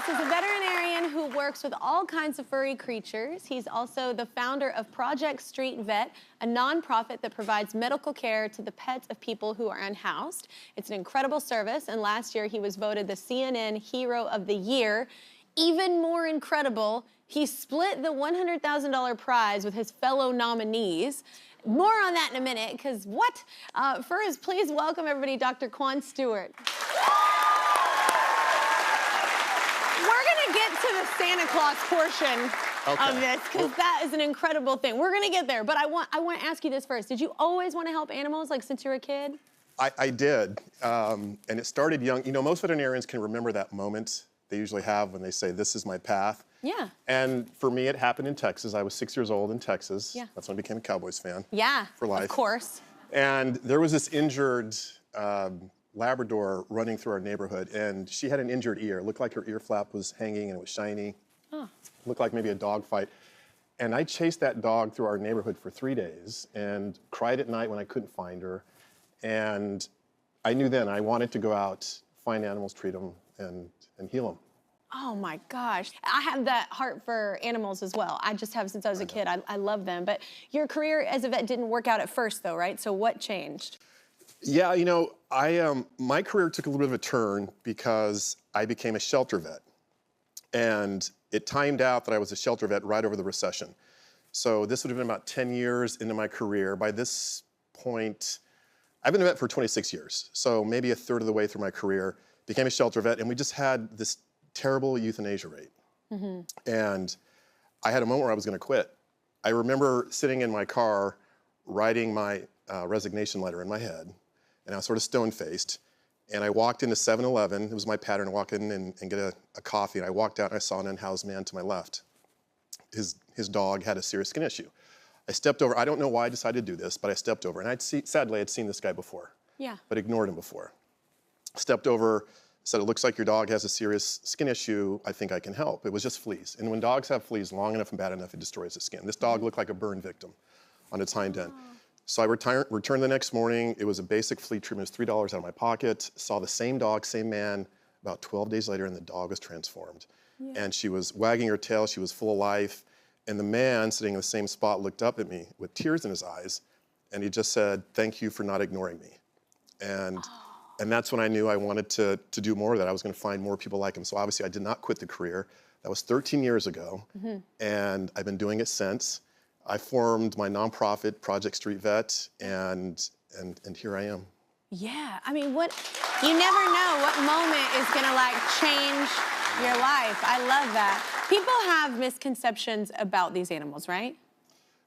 guest is a veterinarian who works with all kinds of furry creatures. He's also the founder of Project Street Vet, a nonprofit that provides medical care to the pets of people who are unhoused. It's an incredible service, and last year he was voted the CNN Hero of the Year. Even more incredible, he split the $100,000 prize with his fellow nominees. More on that in a minute, because what? First, please welcome everybody, Dr. Kwane Stewart. We're gonna get to the Santa Claus portion of this, because that is an incredible thing. We're gonna get there, but I want to ask you this first. Did you always want to help animals, like since you were a kid? I did, and it started young. You know, most veterinarians can remember that moment they usually have when they say, this is my path. Yeah. And for me, it happened in Texas. I was 6 years old in Texas. Yeah. That's when I became a Cowboys fan. Yeah, for life. of course. And there was this injured Labrador running through our neighborhood, and she had an injured ear. It looked like her ear flap was hanging and it was shiny. Oh. Looked like maybe a dog fight. And I chased that dog through our neighborhood for 3 days and cried at night when I couldn't find her. And I knew then I wanted to go out, find animals, treat them, and heal them. Oh my gosh. I have that heart for animals as well. I just have since I was a kid. I love them. But your career as a vet didn't work out at first though, right? So what changed? Yeah, you know, my career took a little bit of a turn because I became a shelter vet. And it timed out that I was a shelter vet right over the recession. So this would have been about 10 years into my career. By this point, I've been a vet for 26 years. So maybe a third of the way through my career, became a shelter vet, and we just had this terrible euthanasia rate. Mm-hmm. And I had a moment where I was gonna quit. I remember sitting in my car, writing my resignation letter in my head, and I was sort of stone-faced, and I walked into 7-Eleven. It was my pattern to walk in and get a coffee, and I walked out and I saw an unhoused man to my left. His dog had a serious skin issue. I stepped over. I don't know why I decided to do this, but I stepped over, and sadly, I'd seen this guy before, but ignored him before. Stepped over, said, it looks like your dog has a serious skin issue. I think I can help. It was just fleas. And when dogs have fleas long enough and bad enough, it destroys the skin. This dog looked like a burn victim on its hind end. So I returned the next morning. It was a basic flea treatment. It was $3 out of my pocket. Saw the same dog, same man, about 12 days later, and the dog was transformed. Yeah. And she was wagging her tail. She was full of life. And the man sitting in the same spot looked up at me with tears in his eyes, and he just said, thank you for not ignoring me. And that's when I knew I wanted to do more of that. I was gonna find more people like him. So obviously I did not quit the career. That was 13 years ago, and I've been doing it since. I formed my nonprofit, Project Street Vet, and here I am. Yeah, I mean, you never know what moment is gonna like change your life. I love that. People have misconceptions about these animals, right?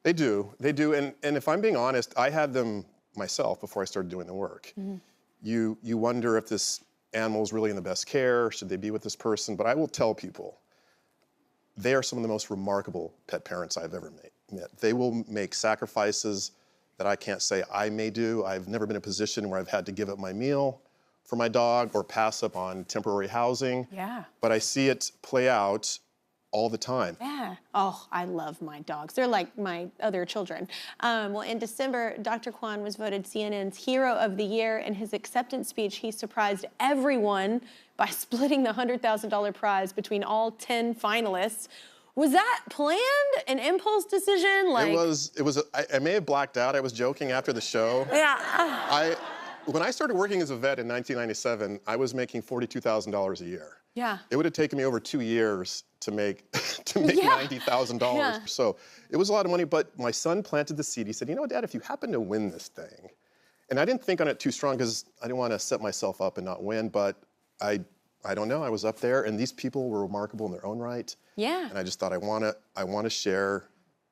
They do, and if I'm being honest, I had them myself before I started doing the work. You wonder if this animal is really in the best care, should they be with this person? But I will tell people, they are some of the most remarkable pet parents I've ever met. They will make sacrifices that I can't say I may do. I've never been in a position where I've had to give up my meal for my dog or pass up on temporary housing. Yeah. But I see it play out all the time. Yeah. Oh, I love my dogs. They're like my other children. Well, in December, Dr. Quan was voted CNN's Hero of the Year. In his acceptance speech, he surprised everyone by splitting the $100,000 prize between all 10 finalists. Was that planned? An impulse decision? Like, I may have blacked out. I was joking after the show. Yeah. When I started working as a vet in 1997, I was making $42,000 a year. Yeah. It would have taken me over 2 years to make $90,000. Yeah. So it was a lot of money, but my son planted the seed. He said, you know, Dad, if you happen to win this thing, and I didn't think on it too strong because I didn't want to set myself up and not win, but I don't know, I was up there and these people were remarkable in their own right. Yeah. And I just thought I want to share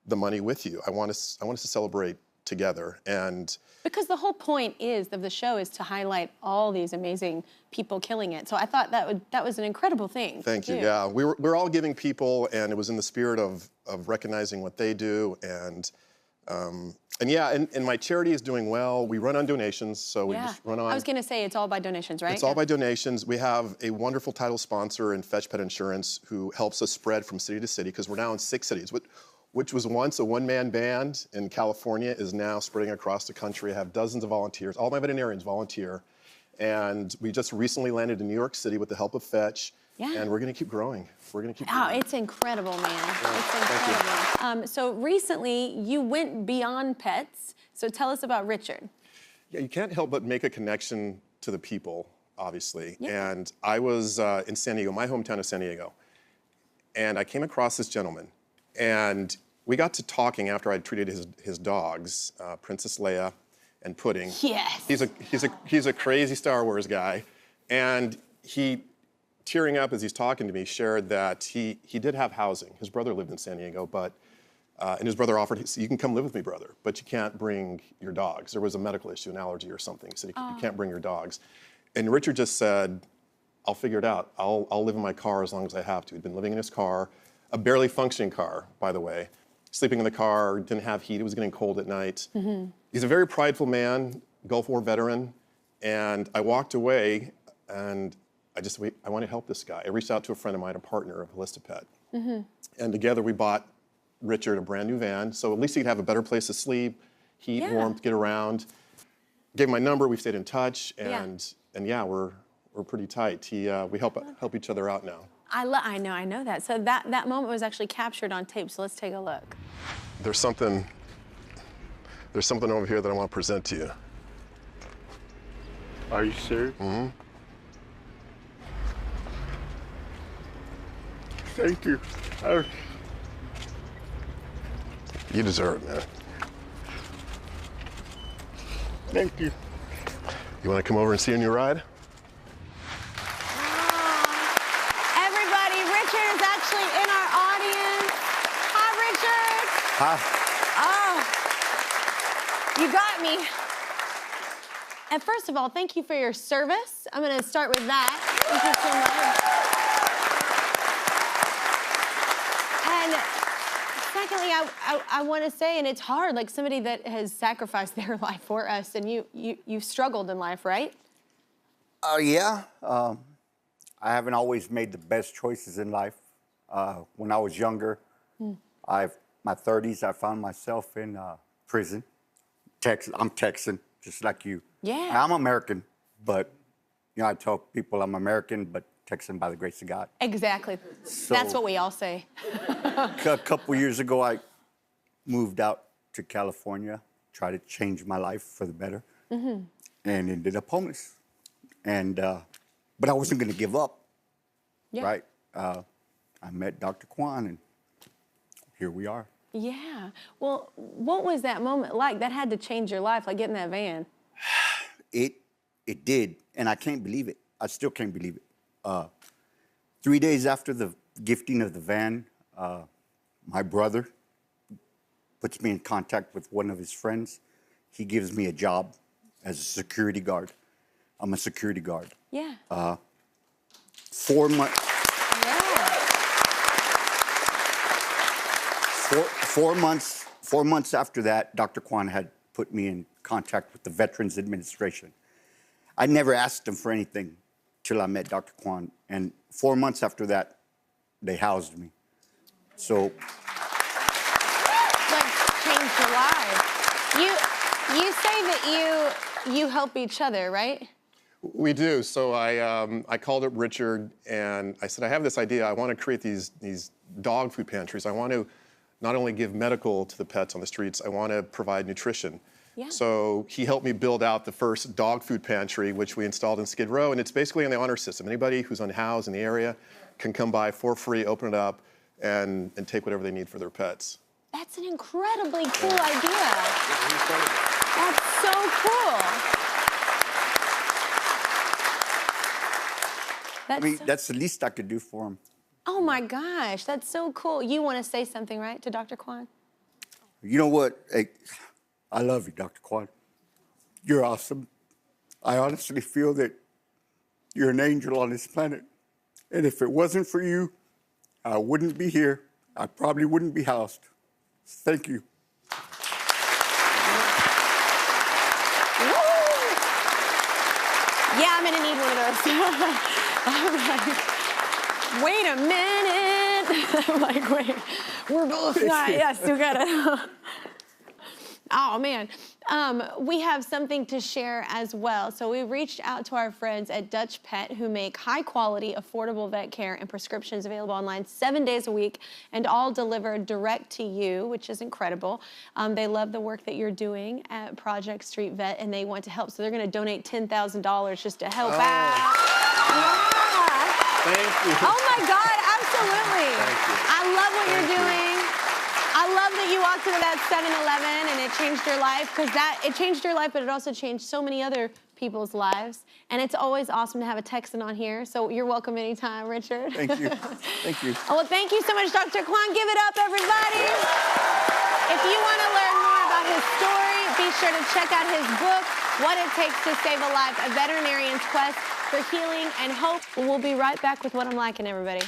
the money with you. I want us to celebrate together. And because the whole point of the show is to highlight all these amazing people killing it. So I thought that was an incredible thing. Thank you. Yeah, we're all giving people, and it was in the spirit of recognizing what they do, and yeah, and my charity is doing well. We run on donations, so we just run on. I was going to say it's all by donations, right? It's all by donations. We have a wonderful title sponsor in Fetch Pet Insurance who helps us spread from city to city because we're now in 6 cities. Which was once a one-man band in California is now spreading across the country. I have dozens of volunteers. All my veterinarians volunteer. And we just recently landed in New York City with the help of Fetch. Yeah. And we're going to keep growing. We're going to keep Oh, growing. it's incredible, man. Yeah, It's incredible. So recently, you went beyond pets. So tell us about Richard. Yeah, you can't help but make a connection to the people, obviously. Yeah. And I was in San Diego, my hometown of San Diego. And I came across this gentleman. And we got to talking after I'd treated his dogs, Princess Leia and Pudding. Yes. He's a crazy Star Wars guy. And he, tearing up as he's talking to me, shared that he did have housing. His brother lived in San Diego, but and his brother offered, he said, you can come live with me, brother, but you can't bring your dogs. There was a medical issue, an allergy or something. He said, you can't bring your dogs. And Richard just said, I'll figure it out. I'll live in my car as long as I have to. He'd been living in his car, a barely functioning car, by the way, sleeping in the car, didn't have heat, it was getting cold at night. Mm-hmm. He's a very prideful man, Gulf War veteran, and I walked away and I want to help this guy. I reached out to a friend of mine, a partner of Hollistipet, and together we bought Richard a brand new van, so at least he could have a better place to sleep, heat, warmth, get around. Gave him my number, we've stayed in touch, and yeah, we're pretty tight. We help each other out now. I know that. So that moment was actually captured on tape, so let's take a look. There's something over here that I want to present to you. Are you serious? Mm-hmm. Thank you. You deserve it, man. Thank you. You want to come over and see a new ride? Everybody, Richard is actually in our audience. Hi, Richard. Hi. Oh, you got me. And first of all, thank you for your service. I'm going to start with that. Thank you so much. And secondly, I want to say, and it's hard, like somebody that has sacrificed their life for us, and you've struggled in life, right? Yeah. I haven't always made the best choices in life. When I was younger, my 30s, I found myself in prison. I'm Texan, just like you. Yeah. I'm American, but I tell people I'm American, but Texan by the grace of God. Exactly. So, that's what we all say. A couple years ago, I moved out to California, tried to change my life for the better, and ended up homeless. And but I wasn't going to give up, right? I met Dr. Quan, and here we are. Yeah. Well, what was that moment like? That had to change your life, like getting that van. It did, and I can't believe it. I still can't believe it. 3 days after the gifting of the van, my brother puts me in contact with one of his friends. He gives me a job as a security guard. I'm a security guard. Yeah. 4 months. Yeah. 4 months after that, Dr. Quan had put me in contact with the Veterans Administration. I never asked him for anything till I met Dr. Quan, and 4 months after that, they housed me. So, Like changed your life. You say that you help each other, right? We do. So I called up Richard and I said, I have this idea. I want to create these dog food pantries. I want to not only give medical to the pets on the streets, I want to provide nutrition. Yeah. So he helped me build out the first dog food pantry, which we installed in Skid Row, and it's basically on the honor system. Anybody who's unhoused in the area can come by for free, open it up, and take whatever they need for their pets. That's an incredibly cool idea. That's so cool. that's the least I could do for him. Oh my gosh, that's so cool. You want to say something, right, to Dr. Quan? You know what? Hey, I love you, Dr. Quan. You're awesome. I honestly feel that you're an angel on this planet. And if it wasn't for you, I wouldn't be here. I probably wouldn't be housed. Thank you. Yeah, I'm gonna need one of those. I'm like, wait a minute. I'm like, wait, we're both not, yes, you gotta. Oh, man. We have something to share as well. So we reached out to our friends at Dutch Pet who make high-quality, affordable vet care and prescriptions available online 7 days a week and all delivered direct to you, which is incredible. They love the work that you're doing at Project Street Vet, and they want to help. So they're going to donate $10,000 just to help out. Yeah. Thank you. Oh, my God, absolutely. Thank you. I love what you're Thank you. doing. I love that you walked into that 7-Eleven and it changed your life, because it changed your life, but it also changed so many other people's lives. And it's always awesome to have a Texan on here, so you're welcome anytime, Richard. Thank you. Thank you. Oh, well, thank you so much, Dr. Quan. Give it up, everybody. If you want to learn more about his story, be sure to check out his book, What It Takes to Save a Life, A Veterinarian's Quest for Healing and Hope. We'll be right back with What I'm Liking, everybody.